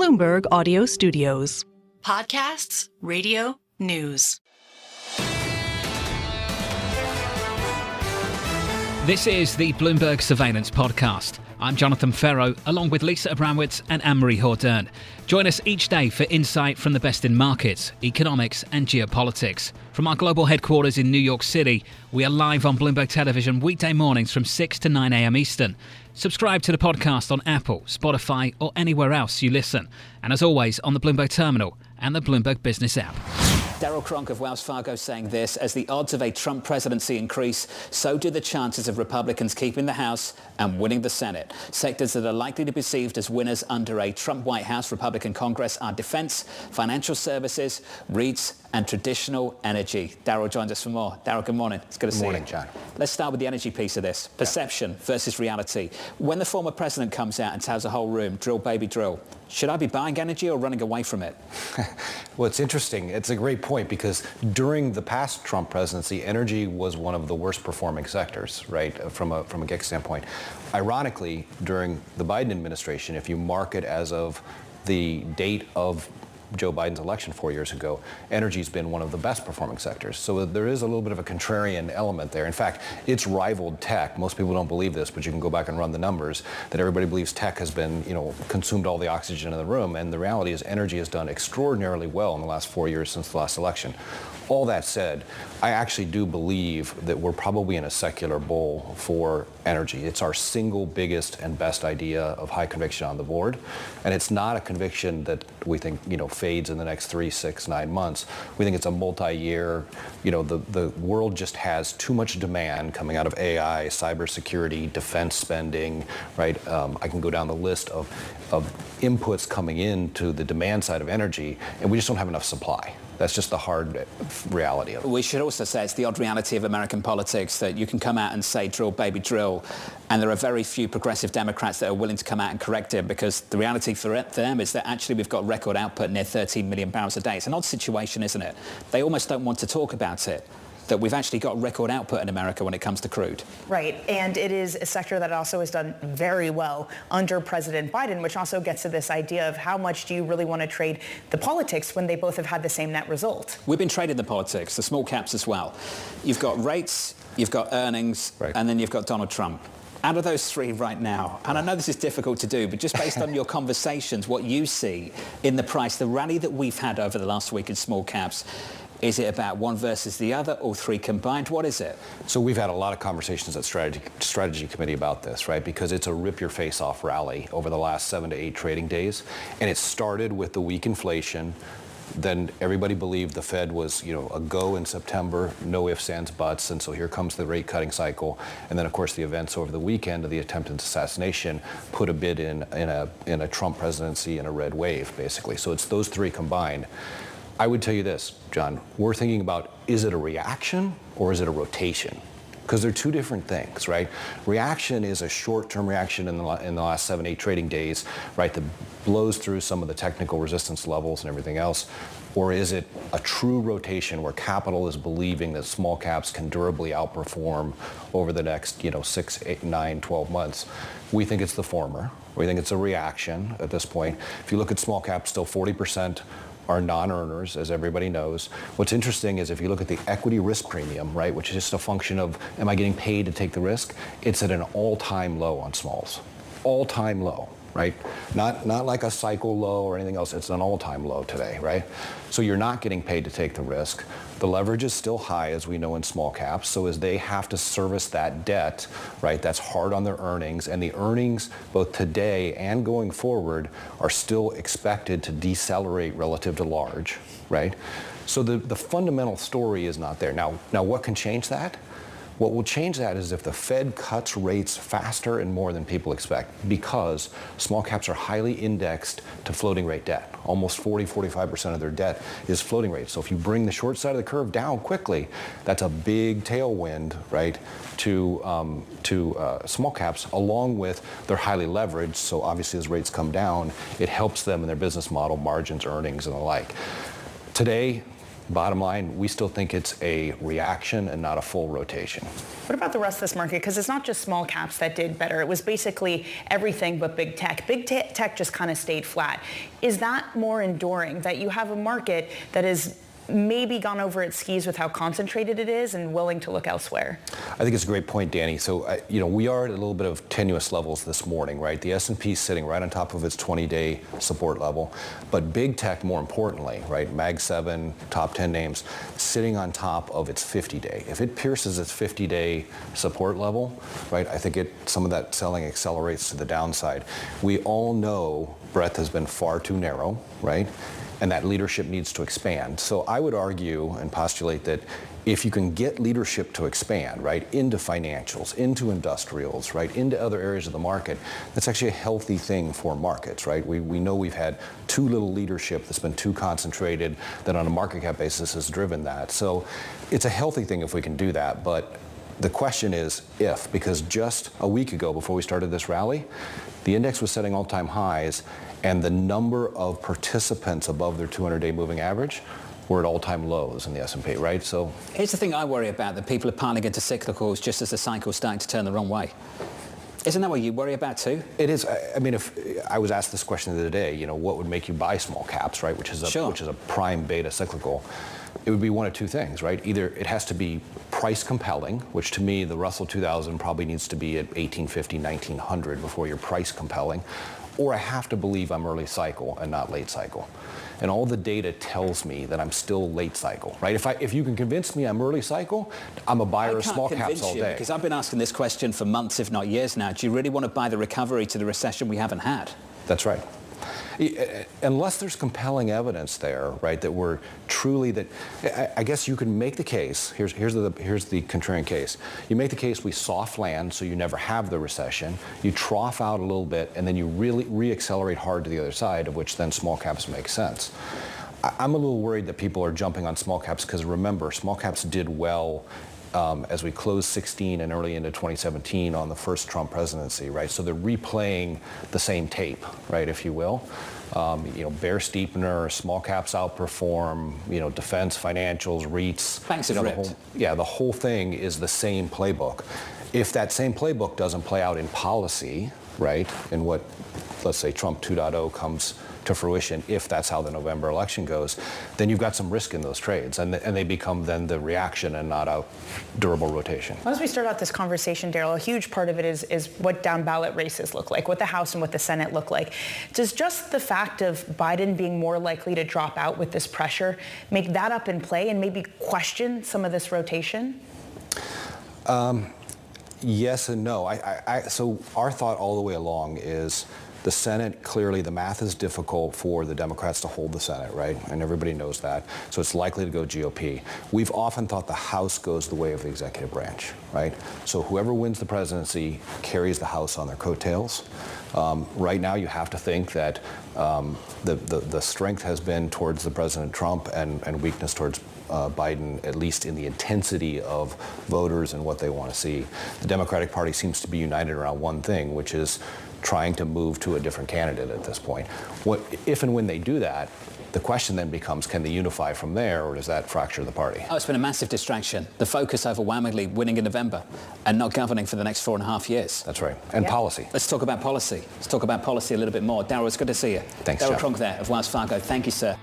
Bloomberg Audio Studios. Podcasts, radio, news. This is the Bloomberg Surveillance Podcast. I'm Jon Ferro, along with Lisa Abramowicz and Anne-Marie Hordern. Join us each day for insight from the best in markets, economics and geopolitics. From our global headquarters in New York City, we are live on Bloomberg Television weekday mornings from 6 to 9 a.m. Eastern. Subscribe to the podcast on Apple, Spotify or anywhere else you listen. And as always, on the Bloomberg Terminal and the Bloomberg Business app. Darrell Cronk of Wells Fargo saying this: as the odds of a Trump presidency increase, so do the chances of Republicans keeping the House and winning the Senate. Sectors that are likely to be perceived as winners under a Trump White House, Republican Congress are defense, financial services, REITs and traditional energy. Darrell joins us for more. Darrell, good morning. It's good to see you. Good morning, John. Let's start with the energy piece of this. Perception versus reality. When the former president comes out and tells the whole room, drill, baby, drill, should I be buying energy or running away from it? Well, it's interesting. It's a great point because during the past Trump presidency, energy was one of the worst performing sectors, right, from a GIC standpoint. Ironically, during the Biden administration, if you mark it as of the date of Joe Biden's election 4 years ago, energy's been one of the best performing sectors. So there is a little bit of a contrarian element there. In fact, it's rivaled tech. Most people don't believe this, but you can go back and run the numbers, that everybody believes tech has been, consumed all the oxygen in the room. And the reality is energy has done extraordinarily well in the last 4 years since the last election. All that said, I actually do believe that we're probably in a secular bull for energy. It's our single biggest and best idea of high conviction on the board. And it's not a conviction that we think, fades in the next 3, 6, 9 months. We think it's a multi-year, the world just has too much demand coming out of AI, cybersecurity, defense spending, right? I can go down the list of inputs coming into the demand side of energy, and we just don't have enough supply. That's just the hard reality of it. We should also say it's the odd reality of American politics that you can come out and say drill, baby, drill, and there are very few progressive Democrats that are willing to come out and correct it, because the reality for them is that actually we've got record output near 13 million barrels a day. It's an odd situation, isn't it? They almost don't want to talk about it, that we've actually got record output in America when it comes to crude. Right, and it is a sector that also has done very well under President Biden, which also gets to this idea of how much do you really want to trade the politics when they both have had the same net result? We've been trading the politics, the small caps as well. You've got rates, you've got earnings, right, and then you've got Donald Trump. Out of those three right now, and I know this is difficult to do, but just based on your conversations, what you see in the price, the rally that we've had over the last week in small caps, is it about one versus the other, or three combined? What is it? So we've had a lot of conversations at Strategy Committee about this, right? Because it's a rip-your-face-off rally over the last 7 to 8 trading days. And it started with the weak inflation. Then everybody believed the Fed was, a go in September, no ifs, ands, buts. And so here comes the rate cutting cycle. And then, of course, the events over the weekend of the attempted assassination put a bid in a Trump presidency in a red wave, basically. So it's those three combined. I would tell you this, John, we're thinking about, is it a reaction or is it a rotation? Because they're two different things, right? Reaction is a short-term reaction in the last 7, 8 trading days, right, that blows through some of the technical resistance levels and everything else. Or is it a true rotation where capital is believing that small caps can durably outperform over the next, 6, 8, 9, 12 months? We think it's the former. We think it's a reaction at this point. If you look at small caps, still 40% are non-earners, as everybody knows. What's interesting is if you look at the equity risk premium, right, which is just a function of, am I getting paid to take the risk? It's at an all-time low on smalls. All-time low, right? Not like a cycle low or anything else. It's an all-time low today, right? So you're not getting paid to take the risk. The leverage is still high, as we know, in small caps. So as they have to service that debt, right, that's hard on their earnings. And the earnings, both today and going forward, are still expected to decelerate relative to large, right? So the fundamental story is not there. Now what can change that? What will change that is if the Fed cuts rates faster and more than people expect, because small caps are highly indexed to floating rate debt. Almost 40-45% of their debt is floating rate. So if you bring the short side of the curve down quickly, that's a big tailwind, right, to small caps, along with they're highly leveraged. So obviously as rates come down, it helps them in their business model, margins, earnings, and the like. Today, Bottom line, we still think it's a reaction and not a full rotation. What about the rest of this market? Because it's not just small caps that did better. It was basically everything but big tech. Big tech just kind of stayed flat. Is that more enduring, that you have a market that is maybe gone over its skis with how concentrated it is and willing to look elsewhere? I think it's a great point, Danny. So, we are at a little bit of tenuous levels this morning, right? The S&P is sitting right on top of its 20-day support level, but big tech, more importantly, right? Mag 7, top 10 names, sitting on top of its 50-day. If it pierces its 50-day support level, right, I think some of that selling accelerates to the downside. We all know breadth has been far too narrow, right? And that leadership needs to expand. So I would argue and postulate that if you can get leadership to expand, right, into financials, into industrials, right, into other areas of the market, that's actually a healthy thing for markets, right? We know we've had too little leadership that's been too concentrated that on a market cap basis has driven that. So it's a healthy thing if we can do that, but the question is if, because just a week ago before we started this rally, the index was setting all-time highs, and the number of participants above their 200-day moving average were at all-time lows in the S&P, right? So here's the thing I worry about, that people are piling into cyclicals just as the cycle's starting to turn the wrong way. Isn't that what you worry about too? It is. I mean, if I was asked this question the other day, what would make you buy small caps, right? Which is a prime beta cyclical. It would be one of two things, right? Either it has to be price compelling, which to me, the Russell 2000 probably needs to be at 1850, 1900 before you're price compelling, or I have to believe I'm early cycle and not late cycle. And all the data tells me that I'm still late cycle, right? If you can convince me I'm early cycle, I'm a buyer of small caps all day. Because I've been asking this question for months, if not years now. Do you really want to buy the recovery to the recession we haven't had? That's right. Unless there's compelling evidence there, right, that we're truly that, I guess you can make the case. Here's the contrarian case. You make the case we soft land, so you never have the recession. You trough out a little bit, and then you really re-accelerate hard to the other side, of which then small caps make sense. I'm a little worried that people are jumping on small caps because remember, small caps did well as we closed 16 and early into 2017 on the first Trump presidency, right? So they're replaying the same tape, right, if you will. Bear steepener, small caps outperform, defense, financials, REITs. Banks have ripped. The whole thing is the same playbook. If that same playbook doesn't play out in policy, right, in what, let's say, Trump 2.0 comes to fruition, if that's how the November election goes, then you've got some risk in those trades, and they become then the reaction and not a durable rotation. As we start out this conversation, Darrell, a huge part of it is what down ballot races look like, what the House and what the Senate look like. Does just the fact of Biden being more likely to drop out with this pressure make that up in play and maybe question some of this rotation? Yes and no. So our thought all the way along is the Senate, clearly the math is difficult for the Democrats to hold the Senate, right? And everybody knows that. So it's likely to go GOP. We've often thought the House goes the way of the executive branch, right? So whoever wins the presidency carries the House on their coattails. Right now, you have to think that the strength has been towards the President Trump and weakness towards Biden, at least in the intensity of voters and what they want to see. The Democratic Party seems to be united around one thing, which is trying to move to a different candidate at this point. If and when they do that, the question then becomes, can they unify from there, or does that fracture the party? Oh, it's been a massive distraction. The focus overwhelmingly winning in November and not governing for the next 4.5 years. That's right. And policy. Let's talk about policy. Let's talk about policy a little bit more. Darrell, it's good to see you. Thanks, Darrell John. Cronk there of Wells Fargo. Thank you, sir.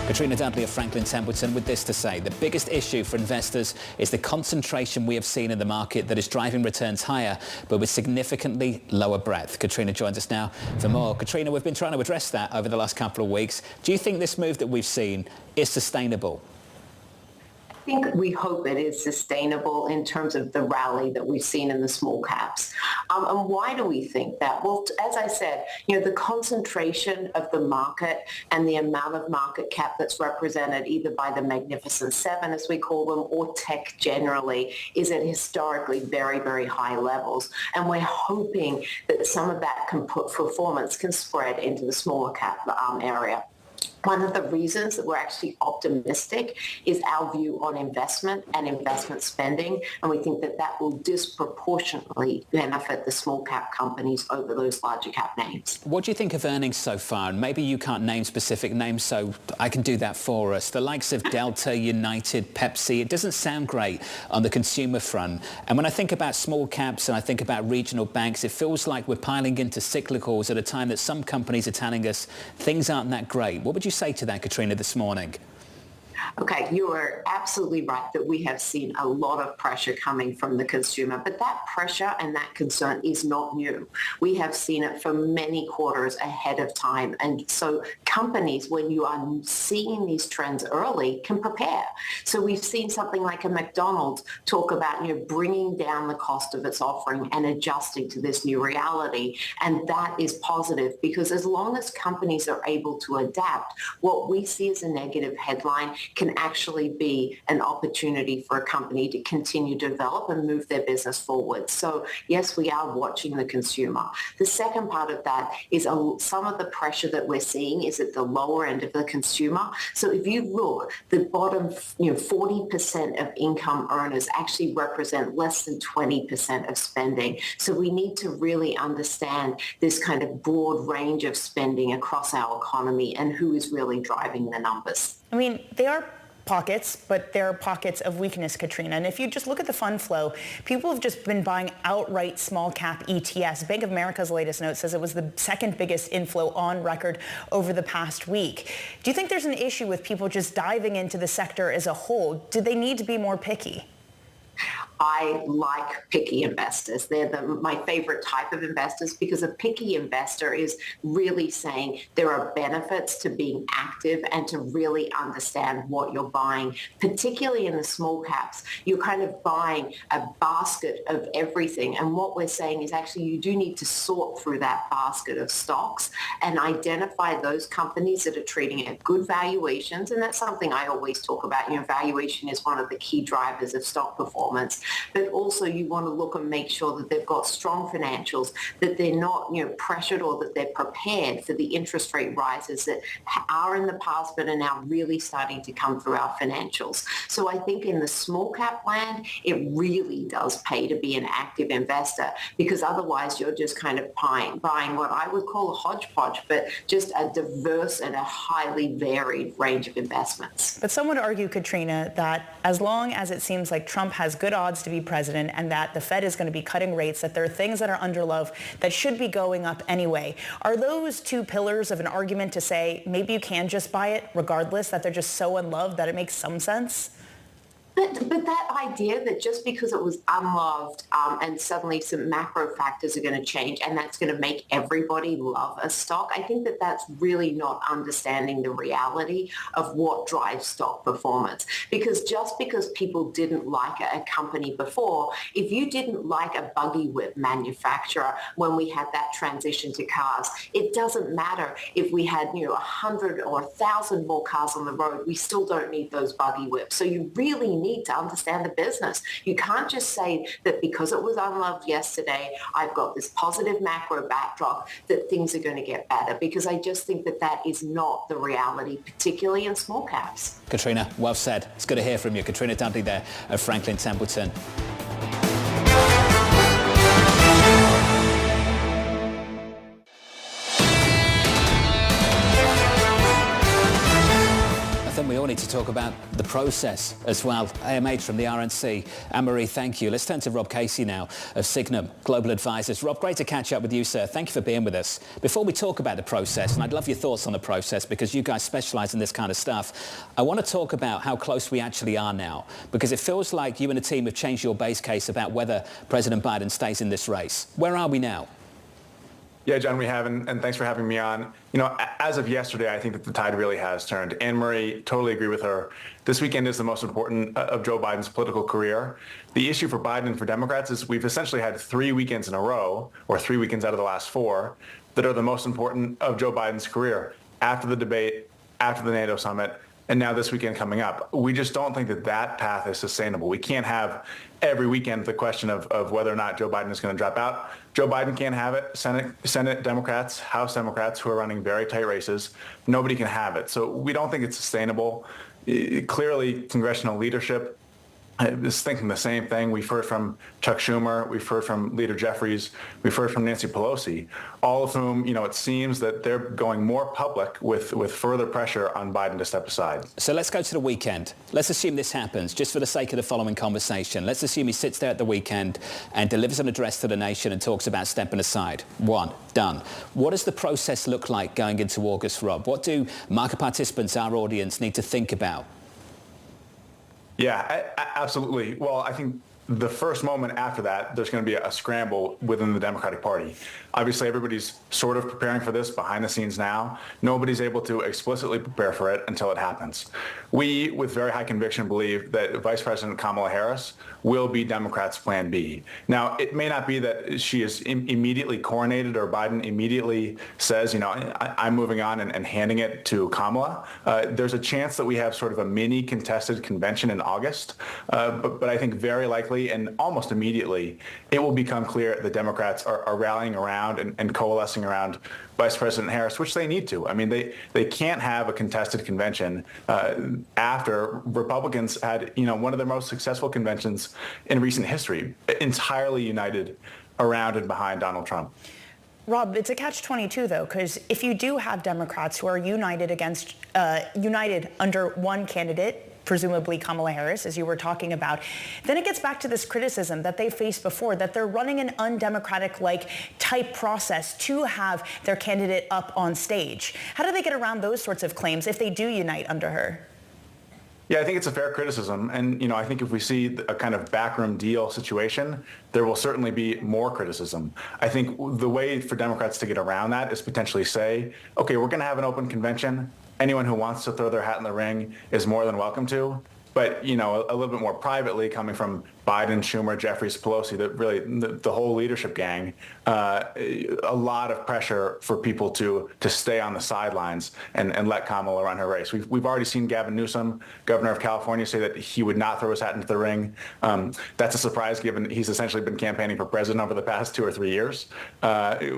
Katrina Dudley of Franklin Templeton with this to say: the biggest issue for investors is the concentration we have seen in the market that is driving returns higher, but with significantly lower breadth. Katrina joins us now for more. Katrina, we've been trying to address that over the last couple of weeks. Do you think this move that we've seen is sustainable? I think we hope it is sustainable in terms of the rally that we've seen in the small caps. And why do we think that? Well, as I said, the concentration of the market and the amount of market cap that's represented either by the Magnificent Seven, as we call them, or tech generally, is at historically very, very high levels. And we're hoping that some of that performance can spread into the smaller cap area. One of the reasons that we're actually optimistic is our view on investment and investment spending, and we think that that will disproportionately benefit the small cap companies over those larger cap names. What do you think of earnings so far? And maybe you can't name specific names, so I can do that for us. The likes of Delta, United, Pepsi, it doesn't sound great on the consumer front. And when I think about small caps and I think about regional banks, it feels like we're piling into cyclicals at a time that some companies are telling us things aren't that great. What would you say to that, Katrina, this morning? Okay, you are absolutely right that we have seen a lot of pressure coming from the consumer, but that pressure and that concern is not new. We have seen it for many quarters ahead of time. And so companies, when you are seeing these trends early, can prepare. So we've seen something like a McDonald's talk about, bringing down the cost of its offering and adjusting to this new reality. And that is positive because as long as companies are able to adapt, what we see as a negative headline can actually be an opportunity for a company to continue to develop and move their business forward. So yes, we are watching the consumer. The second part of that is some of the pressure that we're seeing is at the lower end of the consumer. So if you look, the bottom 40% of income earners actually represent less than 20% of spending. So we need to really understand this kind of broad range of spending across our economy and who is really driving the numbers. I mean, they are pockets, but there are pockets of weakness, Katrina. And if you just look at the fund flow, people have just been buying outright small cap ETFs. Bank of America's latest note says it was the second biggest inflow on record over the past week. Do you think there's an issue with people just diving into the sector as a whole? Do they need to be more picky? I like picky investors. They're my favorite type of investors because a picky investor is really saying there are benefits to being active and to really understand what you're buying, particularly in the small caps. You're kind of buying a basket of everything. And what we're saying is actually you do need to sort through that basket of stocks and identify those companies that are trading at good valuations. And that's something I always talk about. Valuation is one of the key drivers of stock performance. But also you want to look and make sure that they've got strong financials, that they're not, pressured or that they're prepared for the interest rate rises that are in the past but are now really starting to come through our financials. So I think in the small cap land, it really does pay to be an active investor because otherwise you're just kind of buying what I would call a hodgepodge, but just a diverse and a highly varied range of investments. But some would argue, Katrina, that as long as it seems like Trump has good odds to be president and that the Fed is going to be cutting rates, that there are things that are under love that should be going up anyway. Are those two pillars of an argument to say maybe you can just buy it regardless, that they're just so unloved that it makes some sense? But that idea that just because it was unloved and suddenly some macro factors are going to change and that's going to make everybody love a stock, I think that that's really not understanding the reality of what drives stock performance. Because just because people didn't like a company before, if you didn't like a buggy whip manufacturer when we had that transition to cars, it doesn't matter if we had 100 or 1,000 more cars on the road, we still don't need those buggy whips. So you really need to understand the business. You can't just say that because it was unloved yesterday, I've got this positive macro backdrop that things are going to get better, because I just think that that is not the reality, particularly in small caps. Katrina, well said. It's good to hear from you. Katrina Dudley there of Franklin Templeton. We all need to talk about the process as well. AMH from the RNC. Anne-Marie, thank you. Let's turn to Rob Casey now of Signum Global Advisors. Rob, great to catch up with you, sir. Thank you for being with us. Before we talk about the process, and I'd love your thoughts on the process because you guys specialize in this kind of stuff, I want to talk about how close we actually are now, because it feels like you and the team have changed your base case about whether President Biden stays in this race. Where are we now? Yeah, John, we have, and thanks for having me on. As of yesterday, I think that the tide really has turned. Anne-Marie, totally agree with her. This weekend is the most important of Joe Biden's political career. The issue for Biden and for Democrats is we've essentially had 3 weekends in a row, or 3 weekends out of the last 4, that are the most important of Joe Biden's career. After the debate, after the NATO summit, and now this weekend coming up. We just don't think that path is sustainable. We can't have every weekend the question of whether or not Joe Biden is going to drop out. Joe Biden can't have it. Senate Democrats, House Democrats who are running very tight races, nobody can have it. So we don't think it's sustainable. Clearly, congressional leadership is thinking the same thing. We've heard from Chuck Schumer, we've heard from Leader Jeffries, we've heard from Nancy Pelosi, all of whom, it seems that they're going more public with further pressure on Biden to step aside. So let's go to the weekend. Let's assume this happens, just for the sake of the following conversation. Let's assume he sits there at the weekend and delivers an address to the nation and talks about stepping aside. One, done. What does the process look like going into August, Rob? What do market participants, our audience, need to think about? Yeah, absolutely. Well, I think the first moment after that, there's going to be a scramble within the Democratic Party. Obviously, everybody's sort of preparing for this behind the scenes now. Nobody's able to explicitly prepare for it until it happens. We, with very high conviction, believe that Vice President Kamala Harris will be Democrats' plan B. Now, it may not be that she is immediately coronated or Biden immediately says, I'm moving on and handing it to Kamala. There's a chance that we have sort of a mini contested convention in August. But I think very likely and almost immediately, it will become clear the Democrats are rallying around and coalescing around Vice President Harris, which they need to. I mean, they can't have a contested convention after Republicans had, one of their most successful conventions in recent history, entirely united around and behind Donald Trump. Rob, it's a catch-22 though, because if you do have Democrats who are united under one candidate, presumably Kamala Harris, as you were talking about, then it gets back to this criticism that they faced before, that they're running an undemocratic-like type process to have their candidate up on stage. How do they get around those sorts of claims if they do unite under her? Yeah, I think it's a fair criticism. And, I think if we see a kind of backroom deal situation, there will certainly be more criticism. I think the way for Democrats to get around that is potentially say, okay, we're going to have an open convention. Anyone who wants to throw their hat in the ring is more than welcome to. But, a little bit more privately, coming from Biden, Schumer, Jeffries, Pelosi, the whole leadership gang, a lot of pressure for people to stay on the sidelines and let Kamala run her race. We've already seen Gavin Newsom, governor of California, say that he would not throw his hat into the ring. That's a surprise given he's essentially been campaigning for president over the past 2 or 3 years.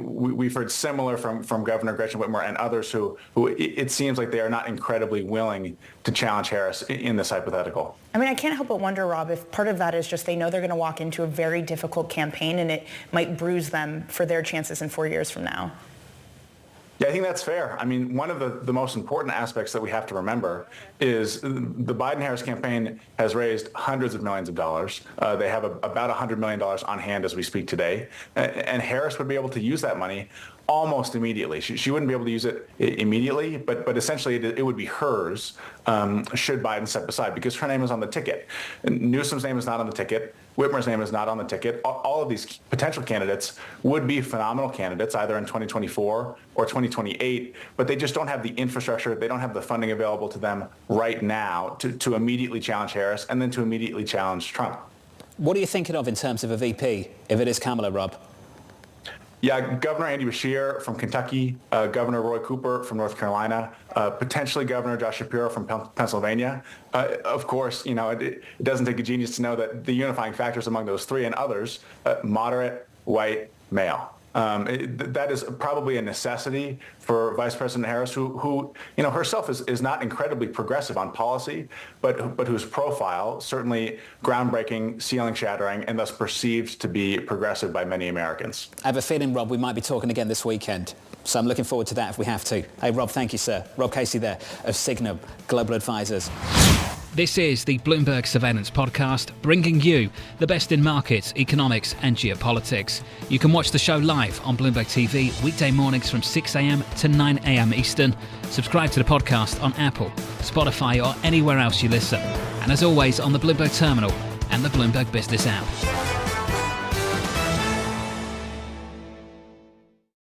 We've heard similar from Governor Gretchen Whitmer and others who it seems like they are not incredibly willing to challenge Harris in this hypothetical. I mean, I can't help but wonder, Rob, if part of that is just they know they're going to walk into a very difficult campaign and it might bruise them for their chances in 4 years from now. Yeah, I think that's fair. I mean, one of the most important aspects that we have to remember is the Biden-Harris campaign has raised hundreds of millions of dollars. They have about $100 million on hand as we speak today. And Harris would be able to use that money almost immediately. She wouldn't be able to use it immediately, but essentially it would be hers should Biden step aside because her name is on the ticket. Newsom's name is not on the ticket. Whitmer's name is not on the ticket. All of these potential candidates would be phenomenal candidates either in 2024 or 2028, but they just don't have the infrastructure. They don't have the funding available to them right now to immediately challenge Harris and then to immediately challenge Trump. What are you thinking of in terms of a VP if it is Kamala, Rob? Yeah, Governor Andy Beshear from Kentucky, Governor Roy Cooper from North Carolina, potentially Governor Josh Shapiro from Pennsylvania. Of course, it doesn't take a genius to know that the unifying factors among those three and others, moderate, white, male. That is probably a necessity for Vice President Harris, who herself is not incredibly progressive on policy, but whose profile certainly groundbreaking, ceiling-shattering, and thus perceived to be progressive by many Americans. I have a feeling, Rob, we might be talking again this weekend. So I'm looking forward to that if we have to. Hey, Rob, thank you, sir. Rob Casey there of Signum Global Advisors. This is the Bloomberg Surveillance Podcast, bringing you the best in markets, economics and geopolitics. You can watch the show live on Bloomberg TV weekday mornings from 6 a.m. to 9 a.m. Eastern. Subscribe to the podcast on Apple, Spotify or anywhere else you listen. And as always, on the Bloomberg Terminal and the Bloomberg Business app.